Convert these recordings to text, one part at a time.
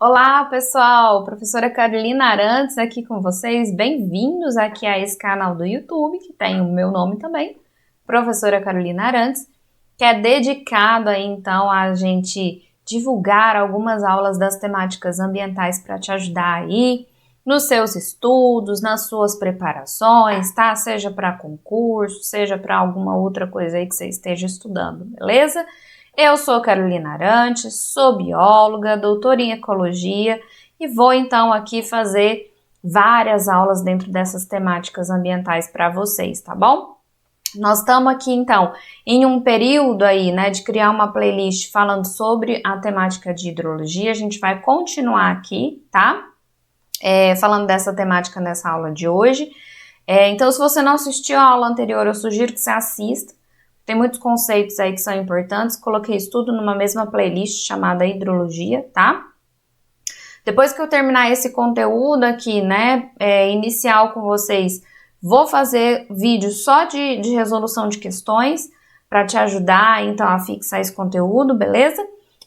Olá, pessoal! Professora Carolina Arantes aqui com vocês. Bem-vindos aqui a esse canal do YouTube, que tem o meu nome também, Professora Carolina Arantes, que é dedicado aí, então, a gente divulgar algumas aulas das temáticas ambientais para te ajudar aí nos seus estudos, nas suas preparações, tá? Seja para concurso, seja para alguma outra coisa aí que você esteja estudando, beleza? Eu sou Carolina Arantes, sou bióloga, doutora em ecologia e vou então aqui fazer várias aulas dentro dessas temáticas ambientais para vocês, tá bom? Nós estamos aqui então em um período aí, né, de criar uma playlist falando sobre a temática de hidrologia. A gente vai continuar aqui, tá? Falando dessa temática nessa aula de hoje. Então, se você não assistiu a aula anterior, eu sugiro que você assista. Tem muitos conceitos aí que são importantes, coloquei isso tudo numa mesma playlist chamada Hidrologia, tá? Depois que eu terminar esse conteúdo aqui, né, inicial com vocês, vou fazer vídeo só de resolução de questões para te ajudar, então, a fixar esse conteúdo, beleza?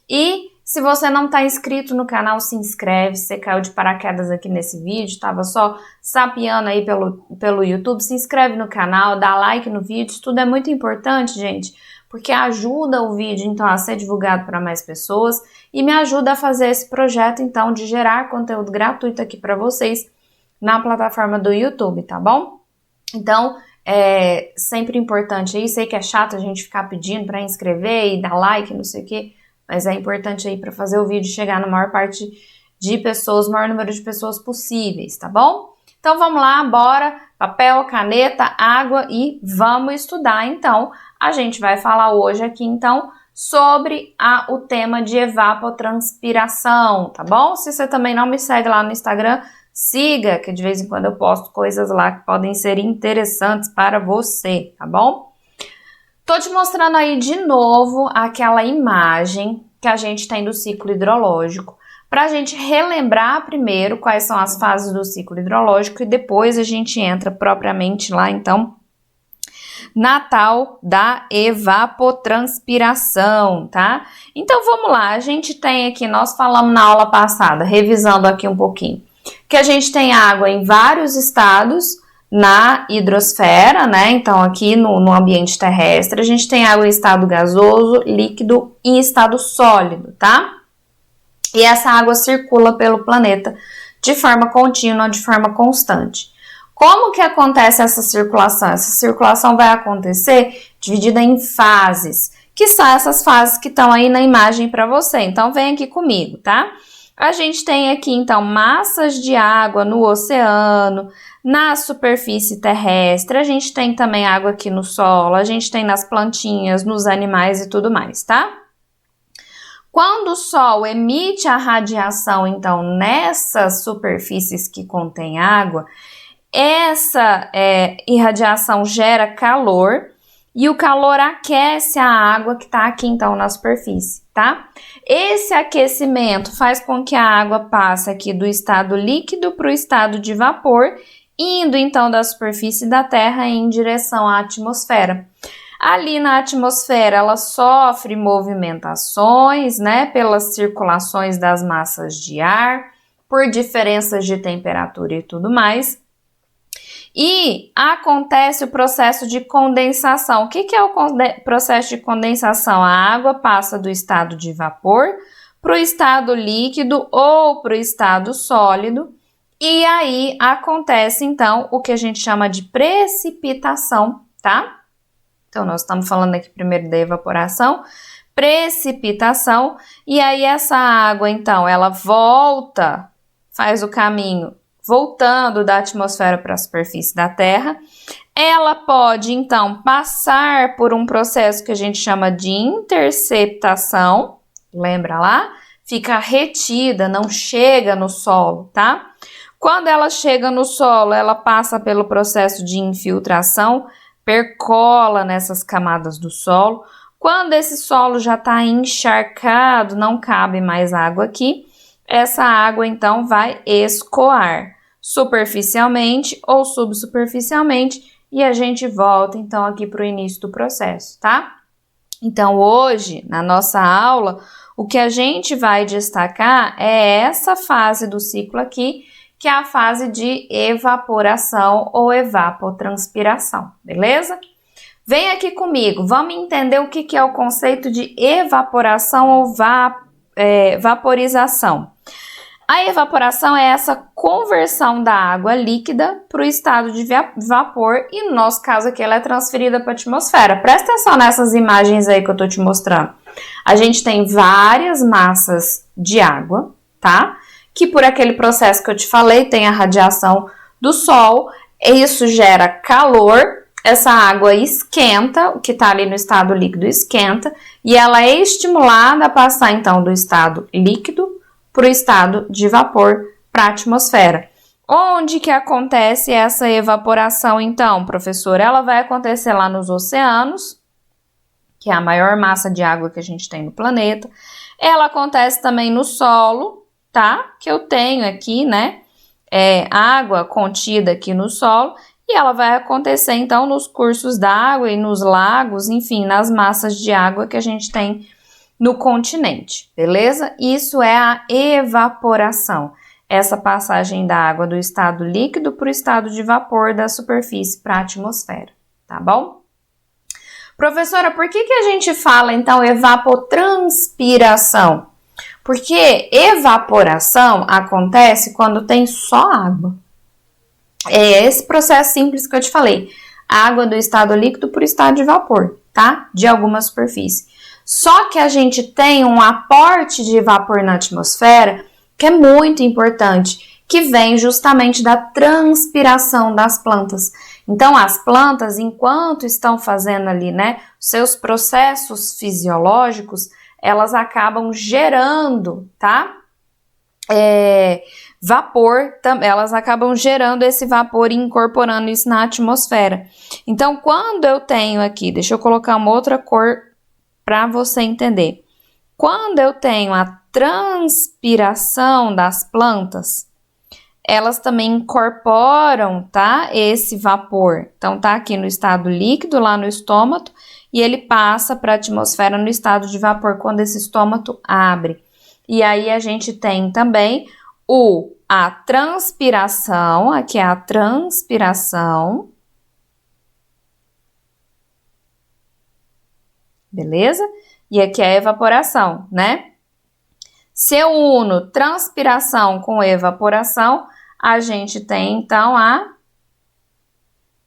E se você não está inscrito no canal, se inscreve. Se você caiu de paraquedas aqui nesse vídeo, estava só sapeando aí pelo YouTube, se inscreve no canal, dá like no vídeo. Isso tudo é muito importante, gente, porque ajuda o vídeo, então, a ser divulgado para mais pessoas e me ajuda a fazer esse projeto, então, de gerar conteúdo gratuito aqui para vocês na plataforma do YouTube, tá bom? Então, é sempre importante aí. Sei que é chato a gente ficar pedindo para inscrever e dar like, não sei o quê, mas é importante aí para fazer o vídeo chegar na maior parte de pessoas, o maior número de pessoas possíveis, tá bom? Então vamos lá, bora, papel, caneta, água e vamos estudar. Então, a gente vai falar hoje aqui, então, sobre o tema de evapotranspiração, tá bom? Se você também não me segue lá no Instagram, siga, que de vez em quando eu posto coisas lá que podem ser interessantes para você, tá bom? Tô te mostrando aí de novo aquela imagem que a gente tem do ciclo hidrológico, para a gente relembrar primeiro quais são as fases do ciclo hidrológico e depois a gente entra propriamente lá, então, na tal da evapotranspiração, tá? Então vamos lá, a gente tem aqui, nós falamos na aula passada, revisando aqui um pouquinho, que a gente tem água em vários estados na hidrosfera, né? Então, aqui no ambiente terrestre, a gente tem água em estado gasoso, líquido e em estado sólido, tá? E essa água circula pelo planeta de forma contínua, de forma constante. Como que acontece essa circulação? Essa circulação vai acontecer dividida em fases, que são essas fases que estão aí na imagem para você. Então, vem aqui comigo, tá? A gente tem aqui, então, massas de água no oceano, na superfície terrestre, a gente tem também água aqui no solo, a gente tem nas plantinhas, nos animais e tudo mais, tá? Quando o Sol emite a radiação, então, nessas superfícies que contém água, essa irradiação gera calor e o calor aquece a água que está aqui, então, na superfície, tá? Esse aquecimento faz com que a água passe aqui do estado líquido para o estado de vapor, indo, então, da superfície da Terra em direção à atmosfera. Ali na atmosfera, ela sofre movimentações, né, pelas circulações das massas de ar, por diferenças de temperatura e tudo mais. E acontece o processo de condensação. O que é o processo de condensação? A água passa do estado de vapor para o estado líquido ou para o estado sólido. E aí acontece, então, o que a gente chama de precipitação, tá? Então, nós estamos falando aqui primeiro da evaporação, precipitação, e aí essa água, então, ela volta, faz o caminho voltando da atmosfera para a superfície da Terra. Ela pode, então, passar por um processo que a gente chama de interceptação, lembra lá? Fica retida, não chega no solo, tá? Quando ela chega no solo, ela passa pelo processo de infiltração, percola nessas camadas do solo. Quando esse solo já está encharcado, não cabe mais água aqui, essa água então vai escoar superficialmente ou subsuperficialmente e a gente volta então aqui para o início do processo, tá? Então hoje, na nossa aula, o que a gente vai destacar é essa fase do ciclo aqui, que é a fase de evaporação ou evapotranspiração, beleza? Vem aqui comigo, vamos entender o que é o conceito de evaporação ou vaporização. A evaporação é essa conversão da água líquida para o estado de vapor e no nosso caso aqui ela é transferida para a atmosfera. Presta atenção nessas imagens aí que eu tô te mostrando. A gente tem várias massas de água, tá? Que por aquele processo que eu te falei, tem a radiação do sol, isso gera calor, essa água esquenta, o que está ali no estado líquido esquenta, e ela é estimulada a passar então do estado líquido para o estado de vapor para a atmosfera. Onde que acontece essa evaporação então, professor? Ela vai acontecer lá nos oceanos, que é a maior massa de água que a gente tem no planeta. Ela acontece também no solo, tá? Que eu tenho aqui, né? Água contida aqui no solo. E ela vai acontecer então nos cursos d'água e nos lagos, enfim, nas massas de água que a gente tem no continente, beleza? Isso é a evaporação, essa passagem da água do estado líquido para o estado de vapor da superfície para a atmosfera, tá bom? Professora, por que a gente fala então evapotranspiração? Porque evaporação acontece quando tem só água. É esse processo simples que eu te falei, água do estado líquido para o estado de vapor, tá? De alguma superfície. Só que a gente tem um aporte de vapor na atmosfera que é muito importante, que vem justamente da transpiração das plantas. Então, as plantas, enquanto estão fazendo ali, né, seus processos fisiológicos, elas acabam gerando, tá? Vapor, elas acabam gerando esse vapor e incorporando isso na atmosfera. Então, quando eu tenho aqui, deixa eu colocar uma outra cor para você entender. Quando eu tenho a transpiração das plantas, elas também incorporam, tá? Esse vapor. Então, tá aqui no estado líquido, lá no estômago, e ele passa para a atmosfera no estado de vapor quando esse estômago abre. E aí a gente tem também a transpiração, aqui é a transpiração. Beleza? E aqui é a evaporação, né? Se eu uno transpiração com evaporação, a gente tem, então, a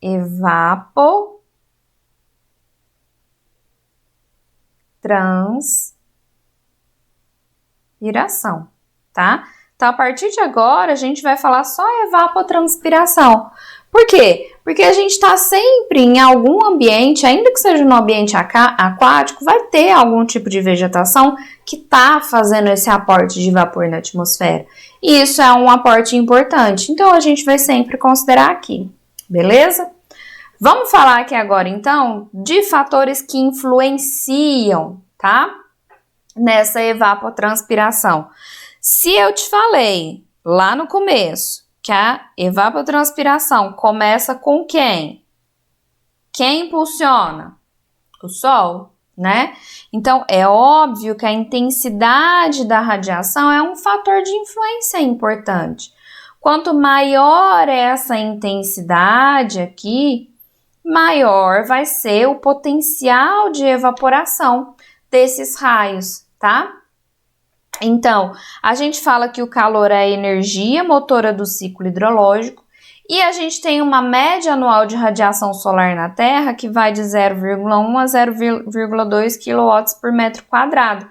evapotranspiração, tá? Então, a partir de agora, a gente vai falar só evapotranspiração. Por quê? Porque a gente está sempre em algum ambiente, ainda que seja no ambiente aquático, vai ter algum tipo de vegetação que está fazendo esse aporte de vapor na atmosfera. E isso é um aporte importante, então a gente vai sempre considerar aqui, beleza? Vamos falar aqui agora, então, de fatores que influenciam, tá? Nessa evapotranspiração. Se eu te falei lá no começo que a evapotranspiração começa com quem? Quem impulsiona? O Sol, né? Então, é óbvio que a intensidade da radiação é um fator de influência importante. Quanto maior é essa intensidade aqui, maior vai ser o potencial de evaporação desses raios, tá? Então, a gente fala que o calor é a energia motora do ciclo hidrológico e a gente tem uma média anual de radiação solar na Terra que vai de 0,1 a 0,2 kW por metro quadrado.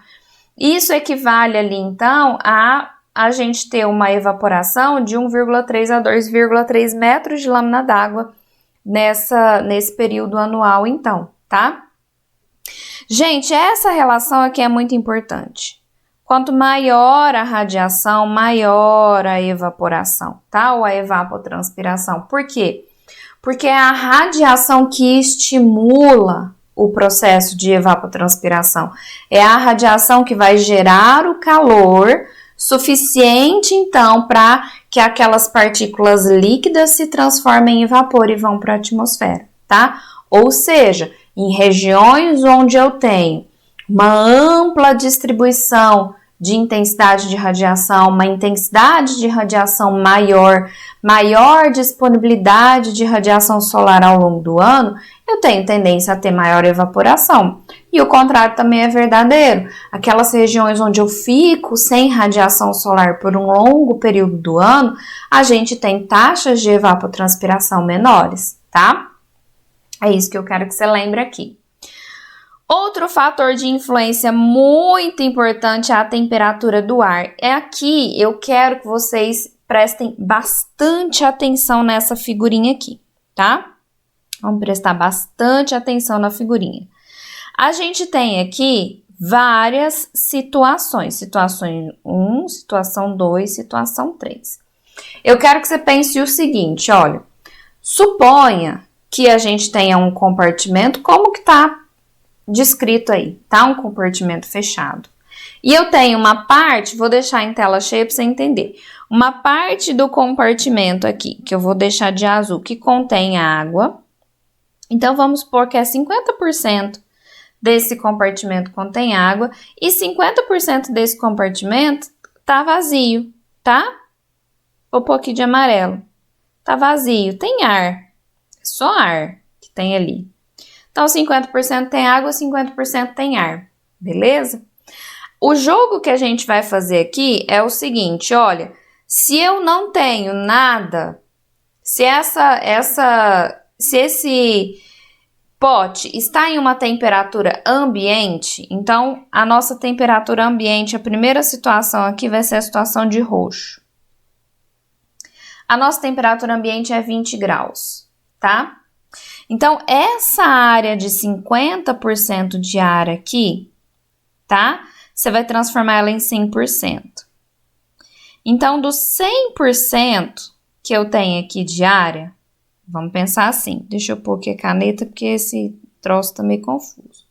Isso equivale ali, então, a gente ter uma evaporação de 1,3 a 2,3 metros de lâmina d'água nesse período anual, então, tá? Gente, essa relação aqui é muito importante. Quanto maior a radiação, maior a evaporação, tá? Ou a evapotranspiração. Por quê? Porque é a radiação que estimula o processo de evapotranspiração. É a radiação que vai gerar o calor suficiente, então, para que aquelas partículas líquidas se transformem em vapor e vão para a atmosfera, tá? Ou seja, em regiões onde eu tenho uma ampla distribuição de intensidade de radiação, uma intensidade de radiação maior, maior disponibilidade de radiação solar ao longo do ano, eu tenho tendência a ter maior evaporação. E o contrário também é verdadeiro. Aquelas regiões onde eu fico sem radiação solar por um longo período do ano, a gente tem taxas de evapotranspiração menores, tá? É isso que eu quero que você lembre aqui. Outro fator de influência muito importante é a temperatura do ar. É aqui, eu quero que vocês prestem bastante atenção nessa figurinha aqui, tá? Vamos prestar bastante atenção na figurinha. A gente tem aqui várias situações. Situação 1, situação 2, situação 3. Eu quero que você pense o seguinte, olha. Suponha que a gente tenha um compartimento, como que tá descrito aí, tá? Um compartimento fechado. E eu tenho uma parte, vou deixar em tela cheia para você entender. Uma parte do compartimento aqui, que eu vou deixar de azul, que contém água. Então, vamos supor que é 50% desse compartimento contém água e 50% desse compartimento tá vazio, tá? Vou pôr aqui de amarelo. Tá vazio, tem ar. Só ar que tem ali. Então, 50% tem água, 50% tem ar, beleza? O jogo que a gente vai fazer aqui é o seguinte, olha, se eu não tenho nada, se esse pote está em uma temperatura ambiente, então a nossa temperatura ambiente, a primeira situação aqui vai ser a situação de roxo. A nossa temperatura ambiente é 20 graus, tá? Então, essa área de 50% de ar aqui, tá? Você vai transformar ela em 100%. Então, dos 100% que eu tenho aqui de área, vamos pensar assim. Deixa eu pôr aqui a caneta, porque esse troço tá meio confuso.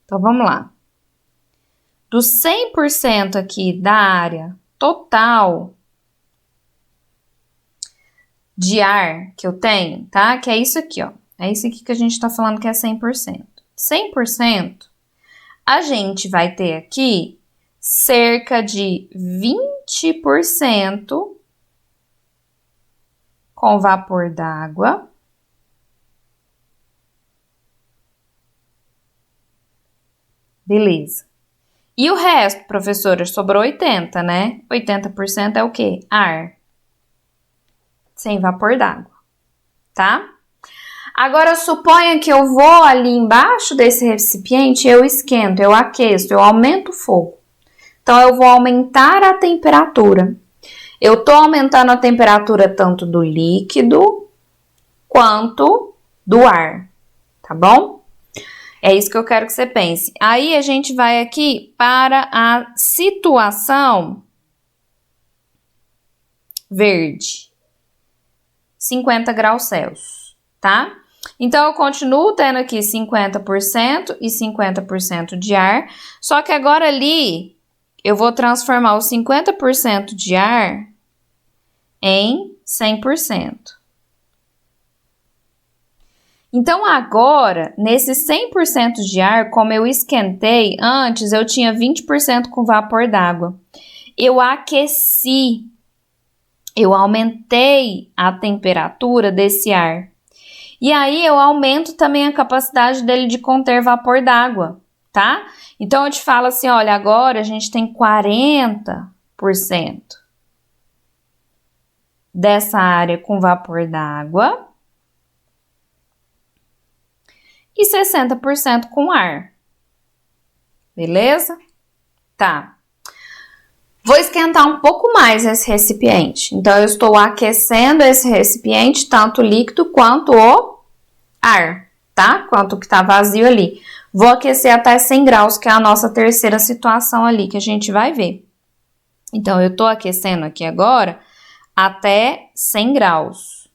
Então, vamos lá. Dos 100% aqui da área total de ar que eu tenho, tá? Que é isso aqui, ó. É isso aqui que a gente tá falando que é 100%. 100%, a gente vai ter aqui cerca de 20% com vapor d'água. Beleza. E o resto, professora, sobrou 80%, né? 80% é o quê? Ar. Sem vapor d'água, tá? Agora, suponha que eu vou ali embaixo desse recipiente, eu esquento, eu aqueço, eu aumento o fogo. Então, eu vou aumentar a temperatura. Eu tô aumentando a temperatura tanto do líquido quanto do ar, tá bom? É isso que eu quero que você pense. Aí, a gente vai aqui para a situação verde. 50 graus Celsius, tá? Então, eu continuo tendo aqui 50% e 50% de ar, só que agora ali eu vou transformar os 50% de ar em 100%. Então, agora, nesse 100% de ar, como eu esquentei, antes eu tinha 20% com vapor d'água. Eu aqueci. Eu aumentei a temperatura desse ar. E aí, eu aumento também a capacidade dele de conter vapor d'água, tá? Então, eu te falo assim, olha, agora a gente tem 40% dessa área com vapor d'água e 60% com ar. Beleza? Tá. Vou esquentar um pouco mais esse recipiente. Então, eu estou aquecendo esse recipiente, tanto o líquido quanto o ar, tá? Quanto que tá vazio ali. Vou aquecer até 100 graus, que é a nossa terceira situação ali, que a gente vai ver. Então, eu tô aquecendo aqui agora até 100 graus.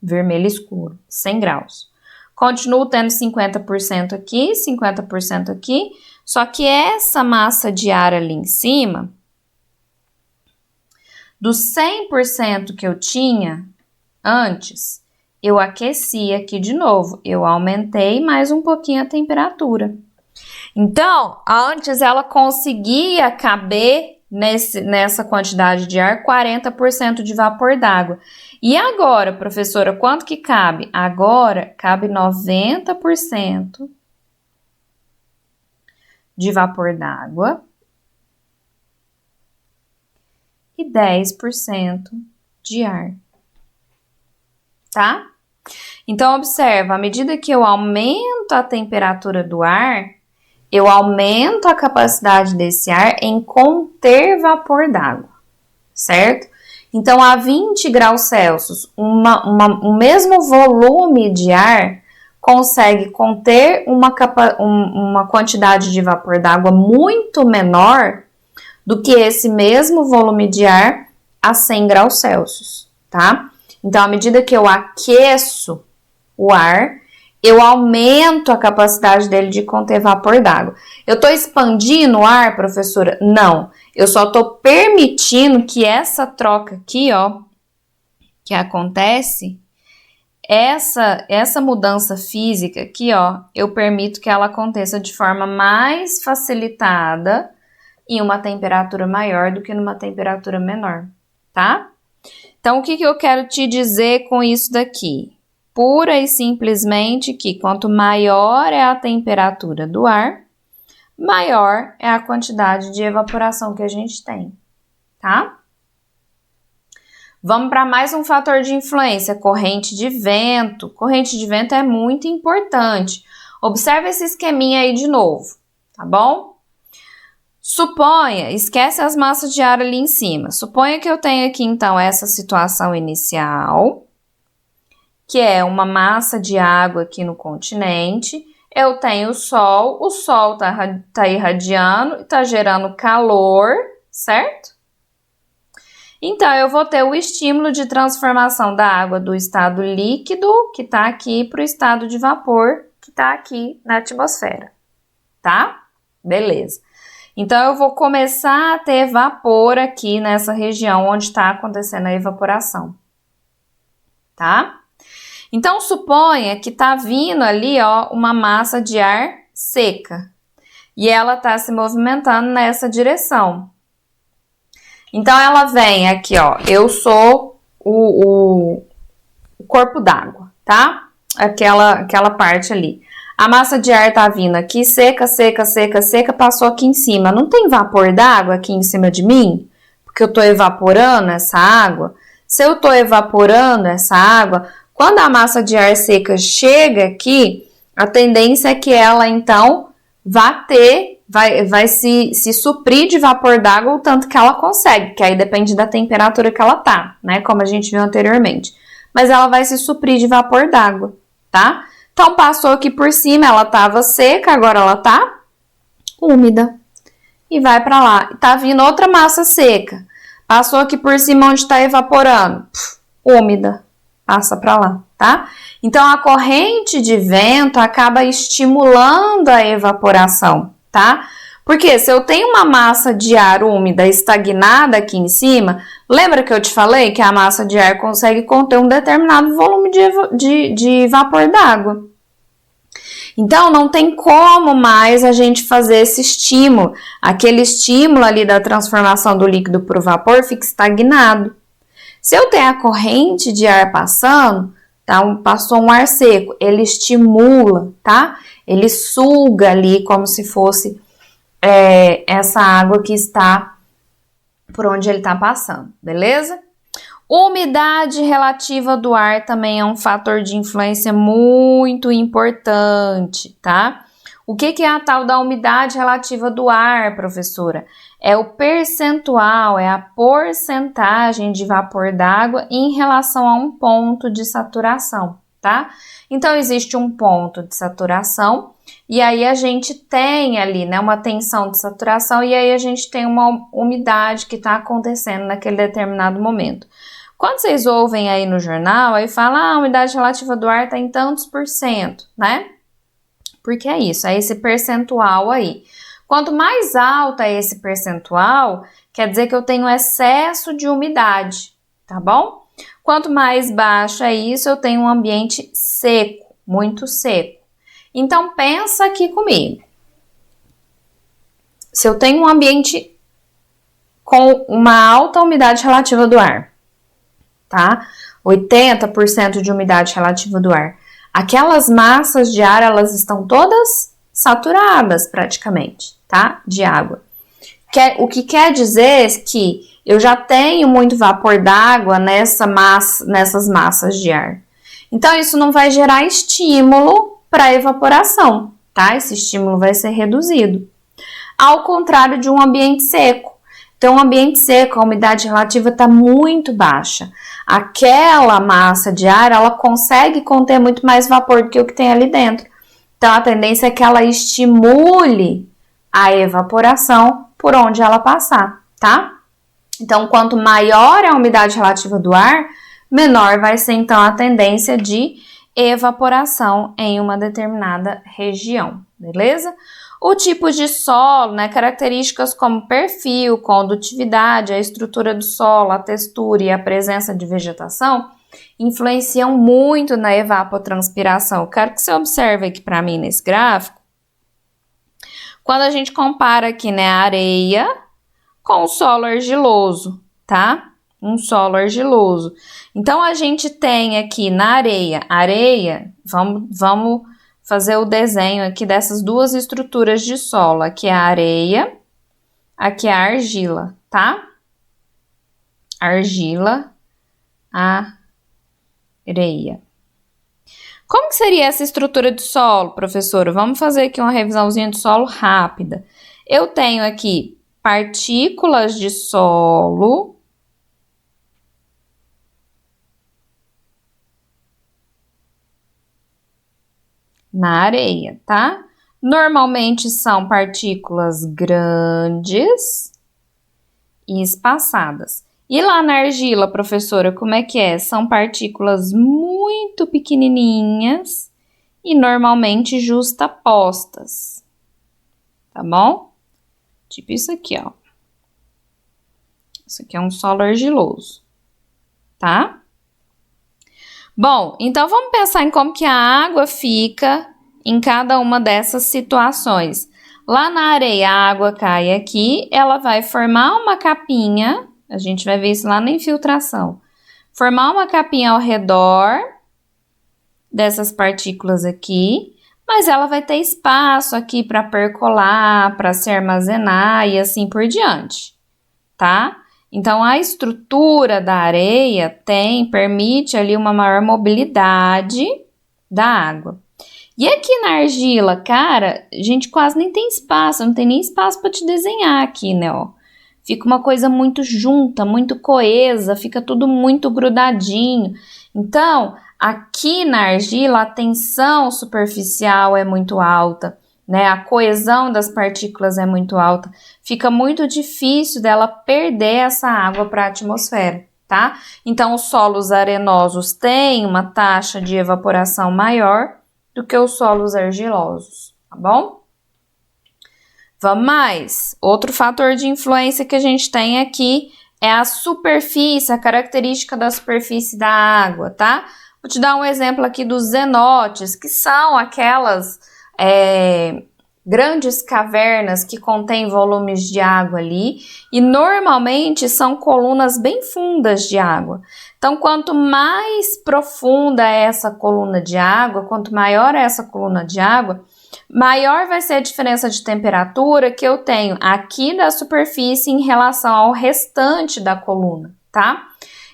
Vermelho escuro, 100 graus. Continuo tendo 50% aqui, 50% aqui. Só que essa massa de ar ali em cima, dos 100% que eu tinha antes, Eu aqueci aqui de novo, eu aumentei mais um pouquinho a temperatura. Então, antes ela conseguia caber nessa quantidade de ar 40% de vapor d'água. E agora, professora, quanto que cabe? Agora cabe 90% de vapor d'água e 10% de ar, tá? Então, observa, à medida que eu aumento a temperatura do ar, eu aumento a capacidade desse ar em conter vapor d'água, certo? Então, a 20 graus Celsius, o mesmo volume de ar consegue conter uma quantidade de vapor d'água muito menor do que esse mesmo volume de ar a 100 graus Celsius, tá? Então, à medida que eu aqueço o ar, eu aumento a capacidade dele de conter vapor d'água. Eu estou expandindo o ar, professora? Não. Eu só estou permitindo que essa troca aqui, ó, que acontece, essa mudança física aqui, ó, eu permito que ela aconteça de forma mais facilitada em uma temperatura maior do que numa temperatura menor, tá? Então, o que eu quero te dizer com isso daqui? Pura e simplesmente que quanto maior é a temperatura do ar, maior é a quantidade de evaporação que a gente tem, tá? Vamos para mais um fator de influência, corrente de vento. Corrente de vento é muito importante. Observe esse esqueminha aí de novo, tá bom? Suponha, esquece as massas de ar ali em cima. Suponha que eu tenho aqui, então, essa situação inicial, que é uma massa de água aqui no continente. Eu tenho o sol tá irradiando e tá gerando calor, certo? Então, eu vou ter o estímulo de transformação da água do estado líquido, que tá aqui, para o estado de vapor, que tá aqui na atmosfera, tá? Beleza. Então, eu vou começar a ter vapor aqui nessa região onde está acontecendo a evaporação, tá? Então, suponha que tá vindo ali, ó, uma massa de ar seca e ela tá se movimentando nessa direção. Então, ela vem aqui, ó, eu sou o corpo d'água, tá? Aquela parte ali. A massa de ar tá vindo aqui, seca, passou aqui em cima. Não tem vapor d'água aqui em cima de mim? Porque eu tô evaporando essa água. Se eu tô evaporando essa água, quando a massa de ar seca chega aqui, a tendência é que ela, então, vai se suprir de vapor d'água o tanto que ela consegue, que aí depende da temperatura que ela tá, né? Como a gente viu anteriormente. Mas ela vai se suprir de vapor d'água, tá? Então, passou aqui por cima, ela estava seca, agora ela tá úmida. E vai para lá. Tá vindo outra massa seca. Passou aqui por cima onde está evaporando. Úmida. Passa para lá, tá? Então, a corrente de vento acaba estimulando a evaporação, tá? Porque se eu tenho uma massa de ar úmida estagnada aqui em cima, lembra que eu te falei que a massa de ar consegue conter um determinado volume de vapor d'água? Então, não tem como mais a gente fazer esse estímulo. Aquele estímulo ali da transformação do líquido para o vapor fica estagnado. Se eu tenho a corrente de ar passando, tá? Passou um ar seco, ele estimula, tá? Ele suga ali como se fosse essa água que está por onde ele está passando, beleza? Umidade relativa do ar também é um fator de influência muito importante, tá? O que é a tal da umidade relativa do ar, professora? É o percentual, é a porcentagem de vapor d'água em relação a um ponto de saturação, tá? Então, existe um ponto de saturação e aí a gente tem ali, né, uma tensão de saturação e aí a gente tem uma umidade que está acontecendo naquele determinado momento. Quando vocês ouvem aí no jornal, aí fala, a umidade relativa do ar está em tantos %, né? Porque é isso, é esse percentual aí. Quanto mais alto é esse percentual, quer dizer que eu tenho excesso de umidade, tá bom? Quanto mais baixo é isso, eu tenho um ambiente seco, muito seco. Então, pensa aqui comigo. Se eu tenho um ambiente com uma alta umidade relativa do ar, tá? 80% de umidade relativa do ar. Aquelas massas de ar, elas estão todas saturadas praticamente, tá? De água. O que quer dizer que eu já tenho muito vapor d'água nessas massas de ar. Então, isso não vai gerar estímulo para evaporação, tá? Esse estímulo vai ser reduzido. Ao contrário de um ambiente seco. Então, um ambiente seco, a umidade relativa está muito baixa. Aquela massa de ar, ela consegue conter muito mais vapor do que o que tem ali dentro. Então, a tendência é que ela estimule a evaporação por onde ela passar, tá? Então, quanto maior é a umidade relativa do ar, menor vai ser, então, a tendência de evaporação em uma determinada região, beleza? O tipo de solo, né, características como perfil, condutividade, a estrutura do solo, a textura e a presença de vegetação influenciam muito na evapotranspiração. Eu quero que você observe aqui para mim nesse gráfico. Quando a gente compara aqui, né, a areia com o solo argiloso, tá? Um solo argiloso. Então, a gente tem aqui na areia, vamos fazer o desenho aqui dessas duas estruturas de solo. Aqui é a areia, aqui é a argila, tá? Argila, areia. Como que seria essa estrutura de solo, professora? Vamos fazer aqui uma revisãozinha de solo rápida. Eu tenho aqui partículas de solo na areia, tá? Normalmente são partículas grandes e espaçadas. E lá na argila, professora, como é que é? São partículas muito pequenininhas e normalmente justapostas, tá bom? Tipo isso aqui, ó. Isso aqui é um solo argiloso, tá? Bom, então vamos pensar em como que a água fica em cada uma dessas situações. Lá na areia, a água cai aqui, ela vai formar uma capinha, a gente vai ver isso lá na infiltração. Formar uma capinha ao redor dessas partículas aqui, mas ela vai ter espaço aqui para percolar, para se armazenar e assim por diante, tá? Então, a estrutura da areia permite ali uma maior mobilidade da água. E aqui na argila, cara, a gente quase nem tem espaço, não tem nem espaço para te desenhar aqui, né, ó. Fica uma coisa muito junta, muito coesa, fica tudo muito grudadinho. Então, aqui na argila, a tensão superficial é muito alta, né? A coesão das partículas é muito alta. Fica muito difícil dela perder essa água para a atmosfera, tá? Então, os solos arenosos têm uma taxa de evaporação maior do que os solos argilosos, tá bom? Vamos mais. Outro fator de influência que a gente tem aqui é a superfície, a característica da superfície da água, tá? Vou te dar um exemplo aqui dos cenotes, que são aquelas grandes cavernas que contêm volumes de água ali e normalmente são colunas bem fundas de água. Então, quanto mais profunda é essa coluna de água, quanto maior é essa coluna de água, maior vai ser a diferença de temperatura que eu tenho aqui da superfície em relação ao restante da coluna, tá?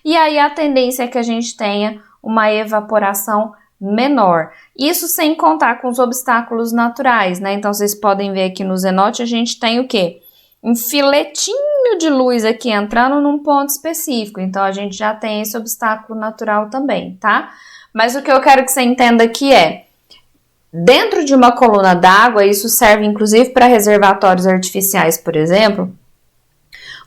E aí a tendência é que a gente tenha uma evaporação menor. Isso sem contar com os obstáculos naturais, né? Então, vocês podem ver aqui no cenote, a gente tem o quê? Um filetinho de luz aqui entrando num ponto específico. Então, a gente já tem esse obstáculo natural também, tá? Mas o que eu quero que você entenda aqui é, dentro de uma coluna d'água, isso serve inclusive para reservatórios artificiais, por exemplo.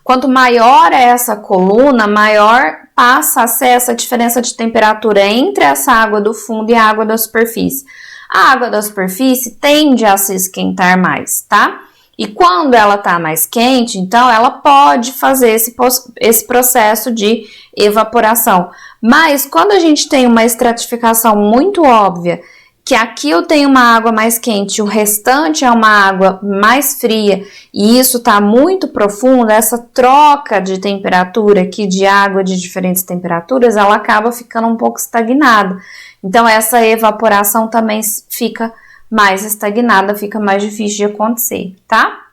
Quanto maior é essa coluna, maior passa a ser essa diferença de temperatura entre essa água do fundo e a água da superfície. A água da superfície tende a se esquentar mais, tá? E quando ela tá mais quente, então ela pode fazer esse processo de evaporação. Mas quando a gente tem uma estratificação muito óbvia, que aqui eu tenho uma água mais quente, o restante é uma água mais fria, e isso está muito profundo, essa troca de temperatura aqui de água de diferentes temperaturas, ela acaba ficando um pouco estagnada. Então, essa evaporação também fica mais estagnada, fica mais difícil de acontecer, tá?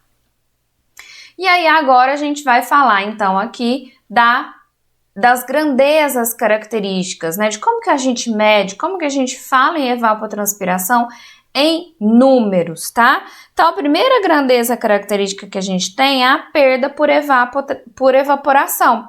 E aí, agora a gente vai falar, então, aqui das grandezas características, né? De como que a gente mede, como que a gente fala em evapotranspiração em números, tá? Então, a primeira grandeza característica que a gente tem é a perda por evaporação,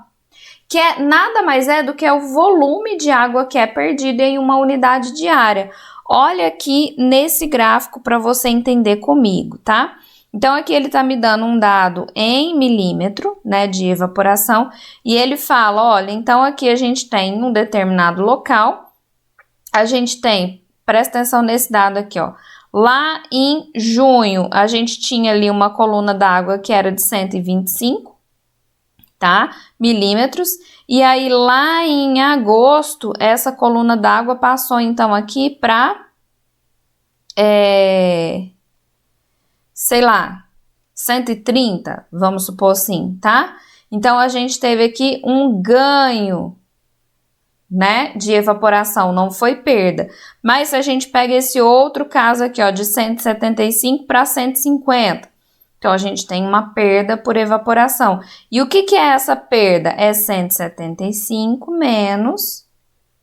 que nada mais é do que o volume de água que é perdido em uma unidade diária. Olha aqui nesse gráfico para você entender comigo, tá? Então, aqui ele está me dando um dado em milímetro, né, de evaporação, e ele fala, olha, então aqui a gente tem um determinado local, a gente tem, presta atenção nesse dado aqui, ó, lá em junho, a gente tinha ali uma coluna d'água que era de 125, tá, milímetros, e aí lá em agosto, essa coluna d'água passou, então, aqui para sei lá, 130, vamos supor assim, tá? Então, a gente teve aqui um ganho, né, de evaporação, não foi perda. Mas se a gente pega esse outro caso aqui, ó, de 175 para 150, então a gente tem uma perda por evaporação. E o que é essa perda? É 175 menos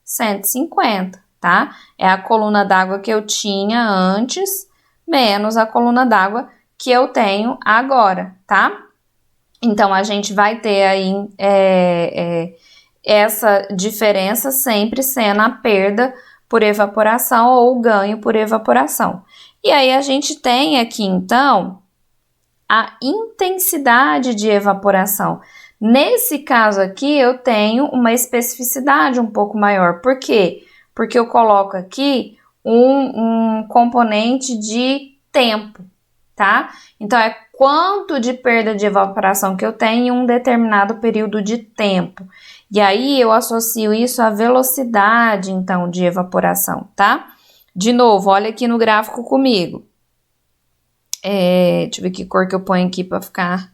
150, tá? É a coluna d'água que eu tinha antes, menos a coluna d'água que eu tenho agora, tá? Então, a gente vai ter aí essa diferença sempre sendo a perda por evaporação ou o ganho por evaporação. E aí, a gente tem aqui, então, a intensidade de evaporação. Nesse caso aqui, eu tenho uma especificidade um pouco maior. Por quê? Porque eu coloco aqui um componente de tempo, tá? Então, é quanto de perda de evaporação que eu tenho em um determinado período de tempo. E aí, eu associo isso à velocidade, então, de evaporação, tá? De novo, olha aqui no gráfico comigo. Deixa eu ver que cor que eu ponho aqui para ficar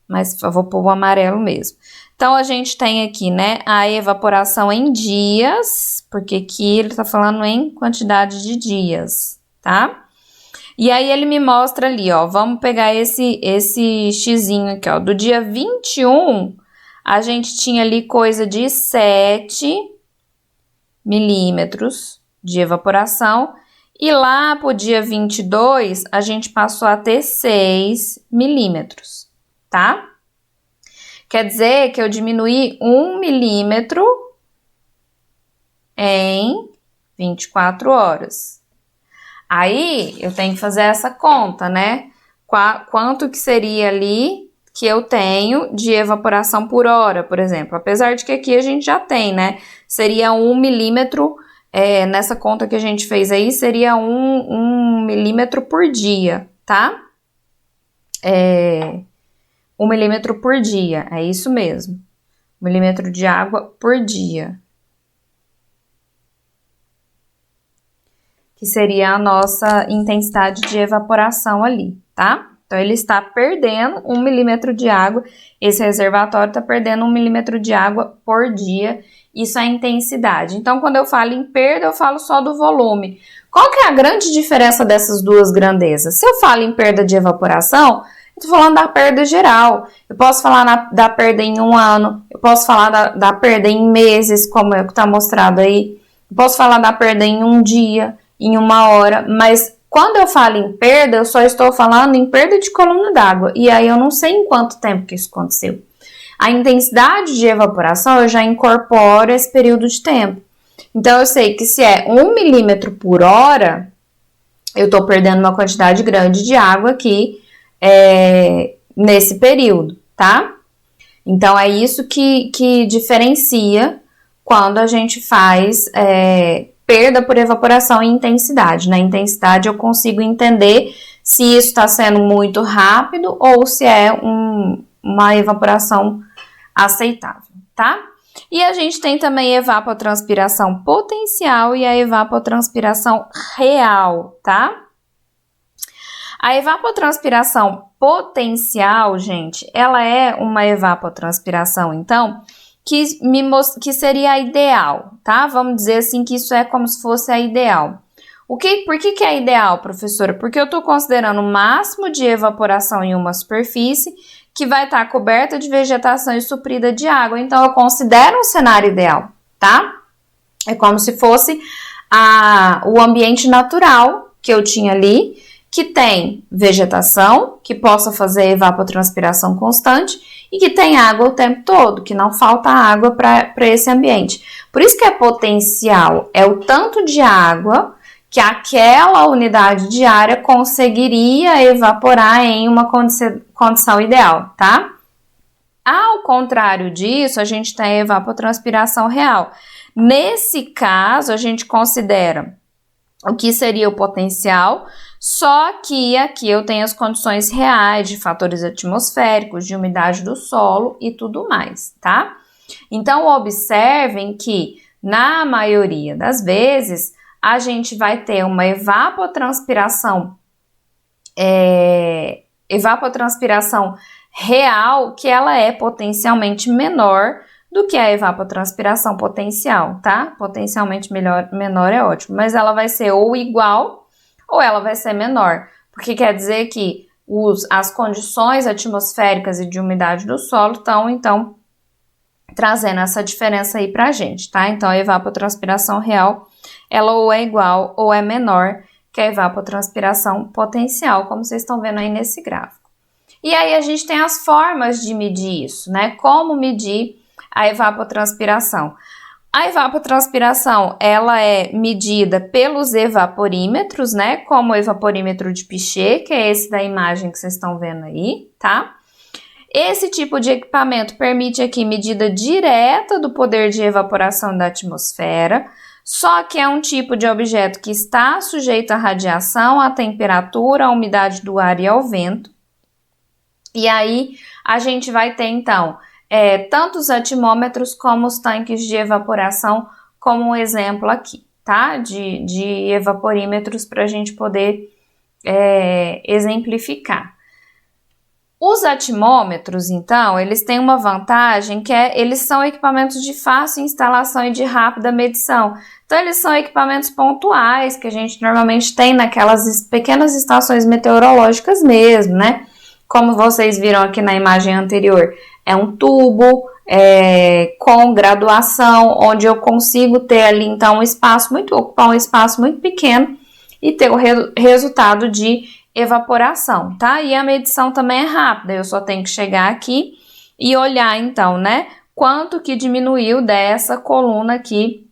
mais... Eu vou pôr o amarelo mesmo. Então, a gente tem aqui, né, a evaporação em dias, porque aqui ele tá falando em quantidade de dias, tá? E aí, ele me mostra ali, ó, vamos pegar esse xizinho aqui, ó, do dia 21, a gente tinha ali coisa de 7 milímetros de evaporação, e lá pro dia 22, a gente passou a ter 6 milímetros, tá? Quer dizer que eu diminuí 1 milímetro em 24 horas. Aí, eu tenho que fazer essa conta, né? Quanto que seria ali que eu tenho de evaporação por hora, por exemplo. Apesar de que aqui a gente já tem, né? Seria 1 milímetro, nessa conta que a gente fez aí, seria 1 milímetro por dia, tá? 1 milímetro por dia, é isso mesmo. 1 milímetro de água por dia. Que seria a nossa intensidade de evaporação ali, tá? Então, ele está perdendo 1 milímetro de água, esse reservatório está perdendo 1 milímetro de água por dia, isso é a intensidade. Então, quando eu falo em perda, eu falo só do volume. Qual que é a grande diferença dessas duas grandezas? Se eu falo em perda de evaporação, eu tô falando da perda geral. Eu posso falar da perda em 1 ano, eu posso falar da perda em meses, como é que tá mostrado aí, eu posso falar da perda em 1 dia, em 1 hora, mas quando eu falo em perda, eu só estou falando em perda de coluna d'água, e aí eu não sei em quanto tempo que isso aconteceu. A intensidade de evaporação, eu já incorporo esse período de tempo. Então, eu sei que se é 1 milímetro por hora, eu estou perdendo uma quantidade grande de água aqui nesse período, tá? Então, é isso que diferencia quando a gente faz perda por evaporação e intensidade. Na intensidade, eu consigo entender se isso está sendo muito rápido ou se é uma evaporação aceitável, tá? E a gente tem também evapotranspiração potencial e a evapotranspiração real, tá? A evapotranspiração potencial, gente, ela é uma evapotranspiração, então, que seria a ideal, tá? Vamos dizer assim que isso é como se fosse a ideal. Por que é ideal, professora? Porque eu estou considerando o máximo de evaporação em uma superfície que vai estar coberta de vegetação e suprida de água. Então, eu considero um cenário ideal, tá? É como se fosse o ambiente natural que eu tinha ali, que tem vegetação, que possa fazer evapotranspiração constante e que tem água o tempo todo, que não falta água para esse ambiente. Por isso que é potencial, é o tanto de água que aquela unidade de área conseguiria evaporar em uma condição ideal, tá? Ao contrário disso, a gente tem a evapotranspiração real. Nesse caso, a gente considera o que seria o potencial, só que aqui eu tenho as condições reais de fatores atmosféricos, de umidade do solo e tudo mais, tá? Então, observem que, na maioria das vezes, a gente vai ter uma evapotranspiração real, que ela é potencialmente menor do que a evapotranspiração potencial, tá? Potencialmente menor é ótimo, mas ela vai ser ou igual ou ela vai ser menor, porque quer dizer que as condições atmosféricas e de umidade do solo estão, então, trazendo essa diferença aí pra gente, tá? Então, a evapotranspiração real, ela ou é igual ou é menor que a evapotranspiração potencial, como vocês estão vendo aí nesse gráfico. E aí, a gente tem as formas de medir isso, né? Como medir a evapotranspiração? A evapotranspiração, ela é medida pelos evaporímetros, né? Como o evaporímetro de Pichet, que é esse da imagem que vocês estão vendo aí, tá? Esse tipo de equipamento permite aqui medida direta do poder de evaporação da atmosfera, só que é um tipo de objeto que está sujeito à radiação, à temperatura, à umidade do ar e ao vento. E aí, a gente vai ter, então, tanto os atimômetros como os tanques de evaporação, como um exemplo aqui, tá? De evaporímetros para a gente poder exemplificar. Os atimômetros, então, eles têm uma vantagem que eles são equipamentos de fácil instalação e de rápida medição. Então, eles são equipamentos pontuais que a gente normalmente tem naquelas pequenas estações meteorológicas mesmo, né? Como vocês viram aqui na imagem anterior, é um tubo com graduação, onde eu consigo ter ali, então, ocupar um espaço muito pequeno e ter o resultado de evaporação, tá? E a medição também é rápida, eu só tenho que chegar aqui e olhar, então, né, quanto que diminuiu dessa coluna aqui,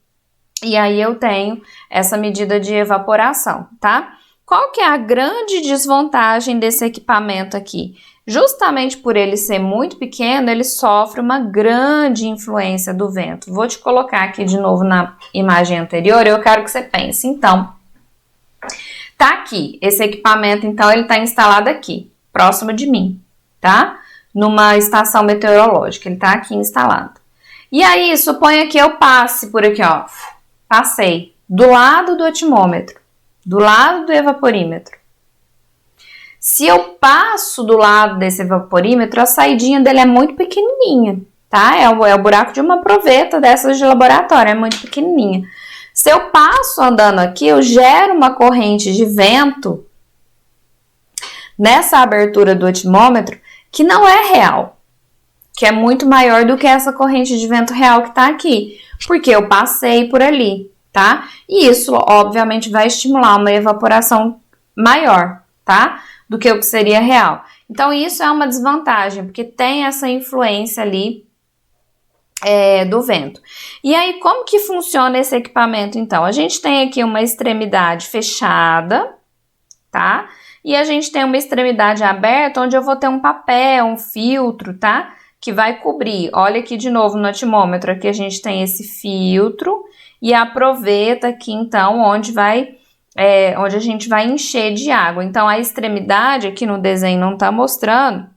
e aí eu tenho essa medida de evaporação, tá? Qual que é a grande desvantagem desse equipamento aqui? Justamente por ele ser muito pequeno, ele sofre uma grande influência do vento. Vou te colocar aqui de novo na imagem anterior, eu quero que você pense, então. Tá aqui, esse equipamento, então, ele tá instalado aqui, próximo de mim, tá? Numa estação meteorológica, ele tá aqui instalado. E aí, suponha que eu passe por aqui, ó, passei do lado do atimômetro, do lado do evaporímetro. Se eu passo do lado desse evaporímetro, a saidinha dele é muito pequenininha, tá? É o buraco de uma proveta dessas de laboratório, é muito pequenininha. Se eu passo andando aqui, eu gero uma corrente de vento nessa abertura do atimômetro que não é real, que é muito maior do que essa corrente de vento real que está aqui, porque eu passei por ali, tá? E isso, obviamente, vai estimular uma evaporação maior, tá? Do que o que seria real. Então, isso é uma desvantagem, porque tem essa influência ali do vento. E aí, como que funciona esse equipamento, então? A gente tem aqui uma extremidade fechada, tá? E a gente tem uma extremidade aberta, onde eu vou ter um papel, um filtro, tá? Que vai cobrir. Olha aqui de novo no atimômetro, aqui a gente tem esse filtro e a proveta aqui, então, onde a gente vai encher de água. Então, a extremidade aqui no desenho não tá mostrando,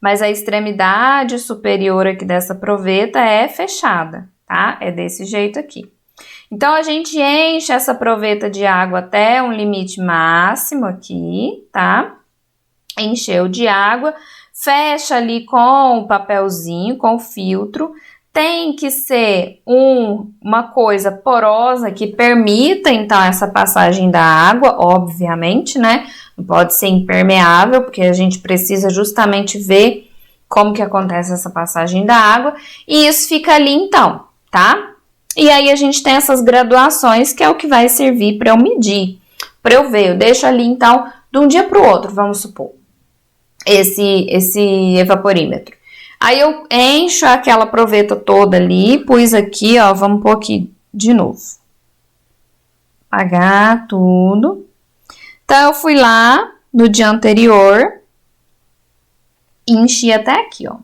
mas a extremidade superior aqui dessa proveta é fechada, tá? É desse jeito aqui. Então, a gente enche essa proveta de água até um limite máximo aqui, tá? Encheu de água, fecha ali com o papelzinho, com o filtro. Tem que ser uma coisa porosa que permita, então, essa passagem da água, obviamente, né? Não pode ser impermeável, porque a gente precisa justamente ver como que acontece essa passagem da água. E isso fica ali, então, tá? E aí, a gente tem essas graduações, que é o que vai servir para eu medir. Para eu ver, eu deixo ali, então, de um dia para o outro, vamos supor, esse evaporímetro. Aí eu encho aquela proveta toda ali, pus aqui, ó, vamos pôr aqui de novo. Apagar tudo. Então, eu fui lá no dia anterior e enchi até aqui, ó.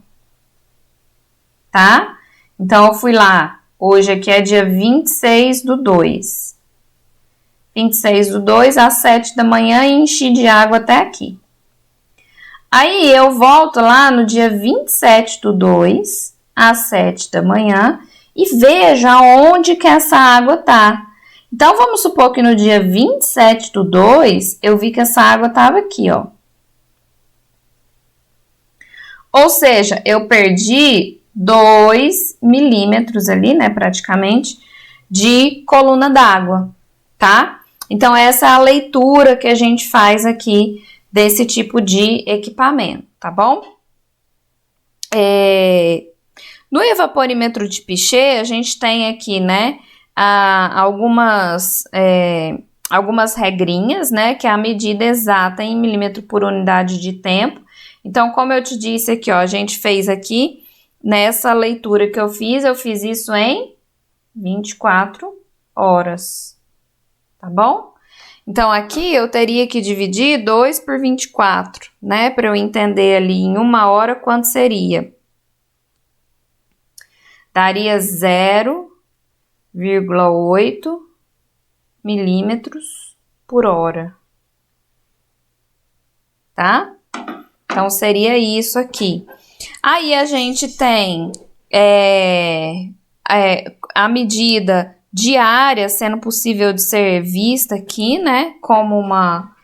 Tá? Então, eu fui lá, hoje aqui é dia 26/2. 26/2 às 7 da manhã e enchi de água até aqui. Aí eu volto lá no dia 27/2, às 7 da manhã, e vejo aonde que essa água tá. Então, vamos supor que no dia 27/2, eu vi que essa água estava aqui, ó. Ou seja, eu perdi 2 milímetros ali, né, praticamente, de coluna d'água, tá? Então, essa é a leitura que a gente faz aqui desse tipo de equipamento, tá bom? No evaporímetro de Pichet, a gente tem aqui, né, algumas regrinhas, né, que é a medida exata em milímetro por unidade de tempo. Então, como eu te disse aqui, ó, a gente fez aqui, nessa leitura que eu fiz isso em 24 horas, tá bom? Então, aqui eu teria que dividir 2 por 24, né? Para eu entender ali em 1 hora quanto seria. Daria 0,8 milímetros por hora. Tá? Então, seria isso aqui. Aí, a gente tem a medida diária sendo possível de ser vista aqui, né, como uma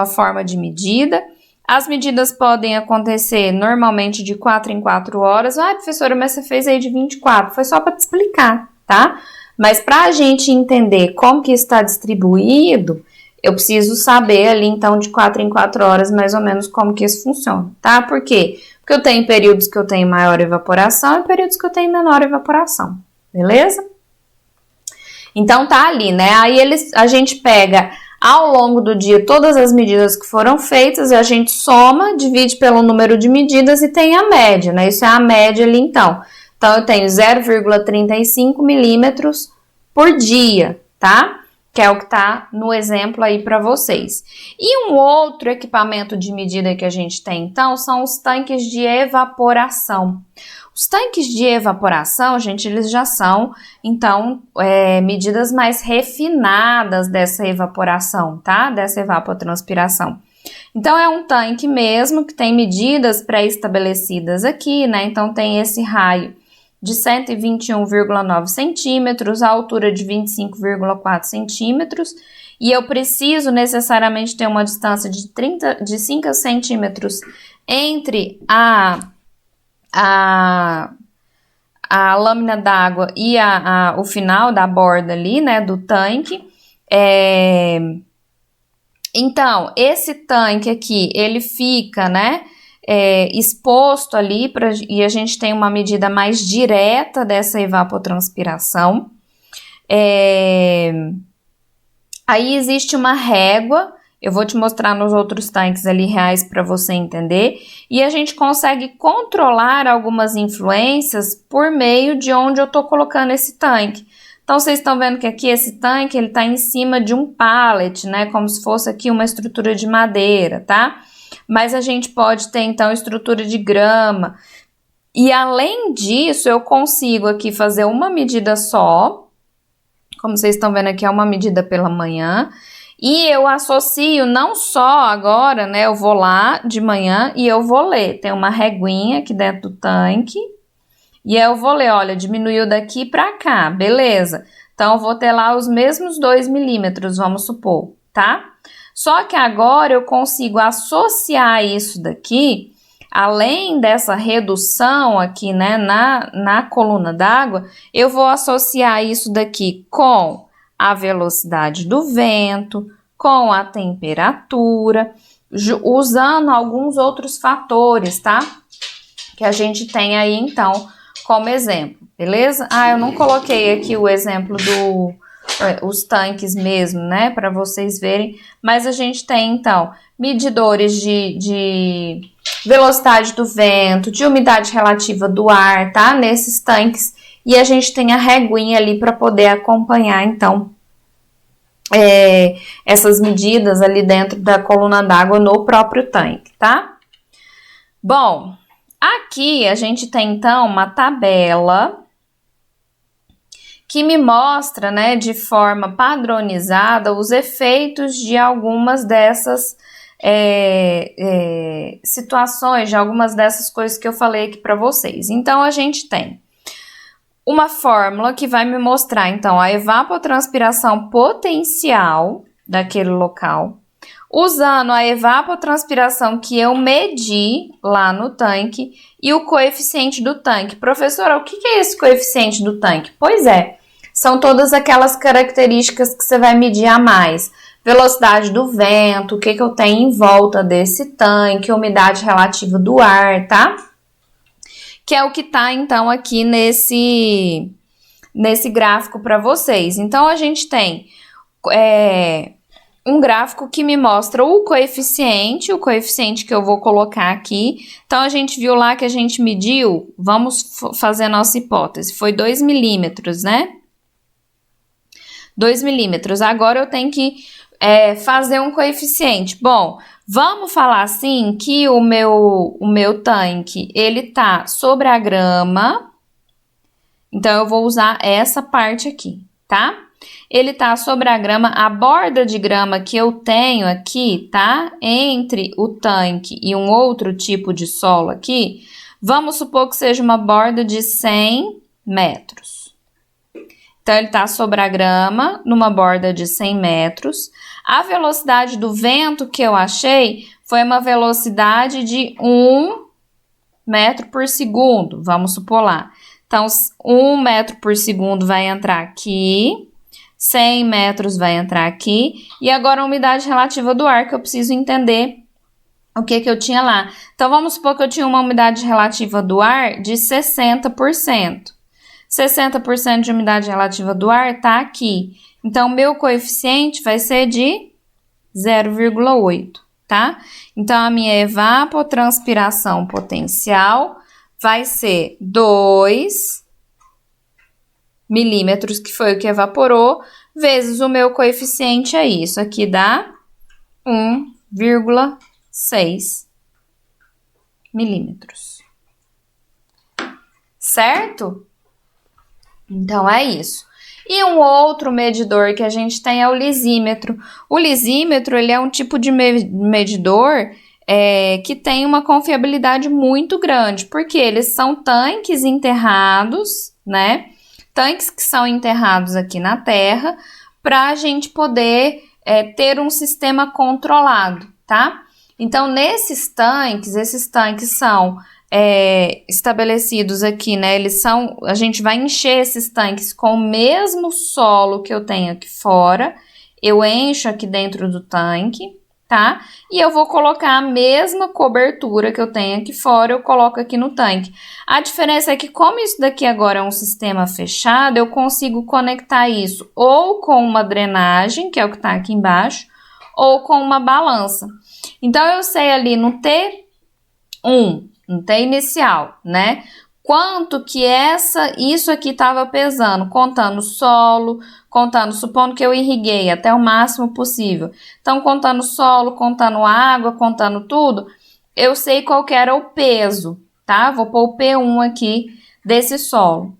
forma de medida. As medidas podem acontecer normalmente de 4 em 4 horas. Ah, professora, mas você fez aí de 24. Foi só para te explicar, tá? Mas para a gente entender como que está distribuído, eu preciso saber ali, então, de 4 em 4 horas, mais ou menos, como que isso funciona, tá? Por quê? Porque eu tenho períodos que eu tenho maior evaporação e períodos que eu tenho menor evaporação, beleza? Então, tá ali, né? Aí a gente pega ao longo do dia todas as medidas que foram feitas e a gente soma, divide pelo número de medidas e tem a média, né? Isso é a média ali, então. Então, eu tenho 0,35 milímetros por dia, tá? Que é o que tá no exemplo aí para vocês. E um outro equipamento de medida que a gente tem, então, são os tanques de evaporação. Os tanques de evaporação, gente, eles já são, então, medidas mais refinadas dessa evaporação, tá? Dessa evapotranspiração. Então, é um tanque mesmo que tem medidas pré-estabelecidas aqui, né? Então, tem esse raio de 121,9 centímetros, a altura de 25,4 centímetros, e eu preciso necessariamente ter uma distância de 5 centímetros entre a lâmina d'água e o final da borda ali, né, do tanque. Então, esse tanque aqui, ele fica, né, exposto ali e a gente tem uma medida mais direta dessa evapotranspiração. Aí existe uma régua, eu vou te mostrar nos outros tanques ali reais para você entender, e a gente consegue controlar algumas influências por meio de onde eu estou colocando esse tanque. Então, vocês estão vendo que aqui esse tanque, ele está em cima de um pallet, né, como se fosse aqui uma estrutura de madeira, tá? Mas a gente pode ter, então, estrutura de grama. E, além disso, eu consigo aqui fazer uma medida só. Como vocês estão vendo aqui, é uma medida pela manhã. E eu associo não só agora, né? Eu vou lá de manhã e eu vou ler. Tem uma reguinha aqui dentro do tanque. E aí eu vou ler, olha, diminuiu daqui para cá, beleza. Então, eu vou ter lá os mesmos 2 milímetros, vamos supor, tá? Só que agora eu consigo associar isso daqui, além dessa redução aqui, né, na coluna d'água, eu vou associar isso daqui com a velocidade do vento, com a temperatura, usando alguns outros fatores, tá? Que a gente tem aí, então, como exemplo, beleza? Ah, eu não coloquei aqui o exemplo os tanques mesmo, né, para vocês verem, mas a gente tem, então, medidores de velocidade do vento, de umidade relativa do ar, tá? Nesses tanques, e a gente tem a reguinha ali para poder acompanhar, então, essas medidas ali dentro da coluna d'água no próprio tanque, tá? Bom, aqui a gente tem, então, uma tabela que me mostra, né, de forma padronizada os efeitos de algumas dessas situações, de algumas dessas coisas que eu falei aqui para vocês. Então, a gente tem uma fórmula que vai me mostrar, então, a evapotranspiração potencial daquele local, usando a evapotranspiração que eu medi lá no tanque e o coeficiente do tanque. Professora, o que é esse coeficiente do tanque? Pois é, são todas aquelas características que você vai medir a mais. Velocidade do vento, o que eu tenho em volta desse tanque, umidade relativa do ar, tá? Que é o que tá, então, aqui nesse gráfico para vocês. Então, a gente tem um gráfico que me mostra o coeficiente que eu vou colocar aqui. Então, a gente viu lá que a gente mediu, vamos fazer a nossa hipótese, foi 2 milímetros, né? 2 milímetros. Agora, eu tenho que fazer um coeficiente. Bom, vamos falar assim que o meu tanque, ele tá sobre a grama. Então, eu vou usar essa parte aqui, tá? Ele tá sobre a grama, a borda de grama que eu tenho aqui, tá? Entre o tanque e um outro tipo de solo aqui, vamos supor que seja uma borda de 100 metros. Então, ele tá sobre a grama, numa borda de 100 metros. A velocidade do vento que eu achei foi uma velocidade de 1 metro por segundo, vamos supor lá. Então, 1 metro por segundo vai entrar aqui, 100 metros vai entrar aqui, e agora a umidade relativa do ar, que eu preciso entender o que eu tinha lá. Então, vamos supor que eu tinha uma umidade relativa do ar de 60%. 60% de umidade relativa do ar está aqui. Então, meu coeficiente vai ser de 0,8, tá? Então, a minha evapotranspiração potencial vai ser 2 milímetros, que foi o que evaporou, vezes o meu coeficiente aí. Isso aqui dá 1,6 milímetros. Certo? Então, é isso. E um outro medidor que a gente tem é o lisímetro. O lisímetro, ele é um tipo de medidor que tem uma confiabilidade muito grande, porque eles são tanques enterrados, né? Tanques que são enterrados aqui na terra, para a gente poder ter um sistema controlado, tá? Então, esses tanques são estabelecidos aqui, né? A gente vai encher esses tanques com o mesmo solo que eu tenho aqui fora. Eu encho aqui dentro do tanque, tá? E eu vou colocar a mesma cobertura que eu tenho aqui fora, eu coloco aqui no tanque. A diferença é que, como isso daqui agora é um sistema fechado, eu consigo conectar isso ou com uma drenagem, que é o que tá aqui embaixo, ou com uma balança. Então, eu sei ali no T1, no T inicial, né? Quanto que isso aqui estava pesando, contando solo, supondo que eu irriguei até o máximo possível. Então, contando solo, contando água, contando tudo, eu sei qual que era o peso, tá? Vou pôr o P1 aqui desse solo.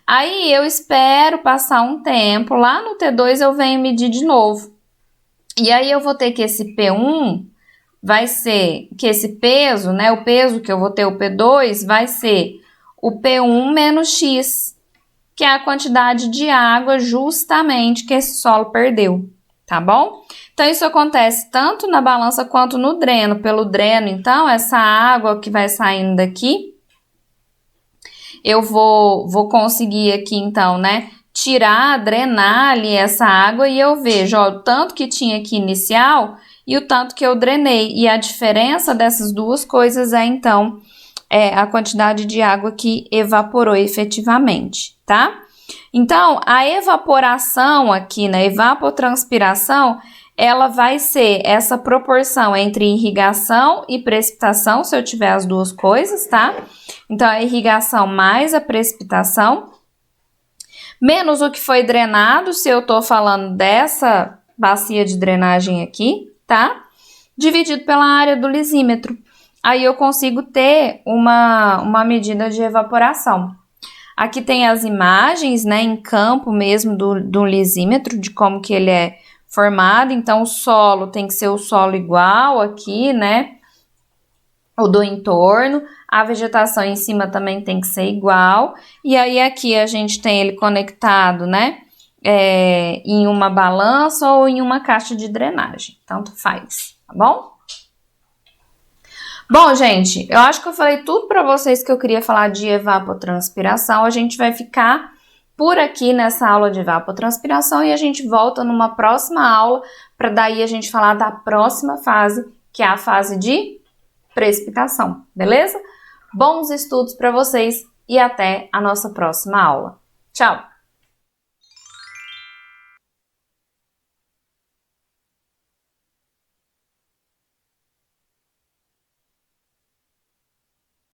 Aí, eu espero passar um tempo, lá no T2 eu venho medir de novo. E aí eu vou ter que esse P1 vai ser, que esse peso, né, o peso que eu vou ter, o P2, vai ser o P1 menos X, que é a quantidade de água justamente que esse solo perdeu, tá bom? Então, isso acontece tanto na balança quanto no dreno. Pelo dreno, então, essa água que vai saindo daqui, eu vou conseguir aqui, então, né, tirar, drenar ali essa água e eu vejo, ó, o tanto que tinha aqui inicial e o tanto que eu drenei. E a diferença dessas duas coisas é, então, a quantidade de água que evaporou efetivamente, tá? Então, a evaporação aqui, na evapotranspiração, ela vai ser essa proporção entre irrigação e precipitação, se eu tiver as duas coisas, tá? Então, a irrigação mais a precipitação, menos o que foi drenado, se eu tô falando dessa bacia de drenagem aqui, tá? Dividido pela área do lisímetro. Aí eu consigo ter uma medida de evaporação. Aqui tem as imagens, né, em campo mesmo do lisímetro, de como que ele é formado. Então, o solo tem que ser o solo igual aqui, né, o do entorno. A vegetação em cima também tem que ser igual. E aí, aqui a gente tem ele conectado, né, em uma balança ou em uma caixa de drenagem. Tanto faz, tá bom? Bom, gente, eu acho que eu falei tudo para vocês que eu queria falar de evapotranspiração. A gente vai ficar por aqui nessa aula de evapotranspiração e a gente volta numa próxima aula para daí a gente falar da próxima fase, que é a fase de precipitação, beleza? Bons estudos para vocês e até a nossa próxima aula. Tchau!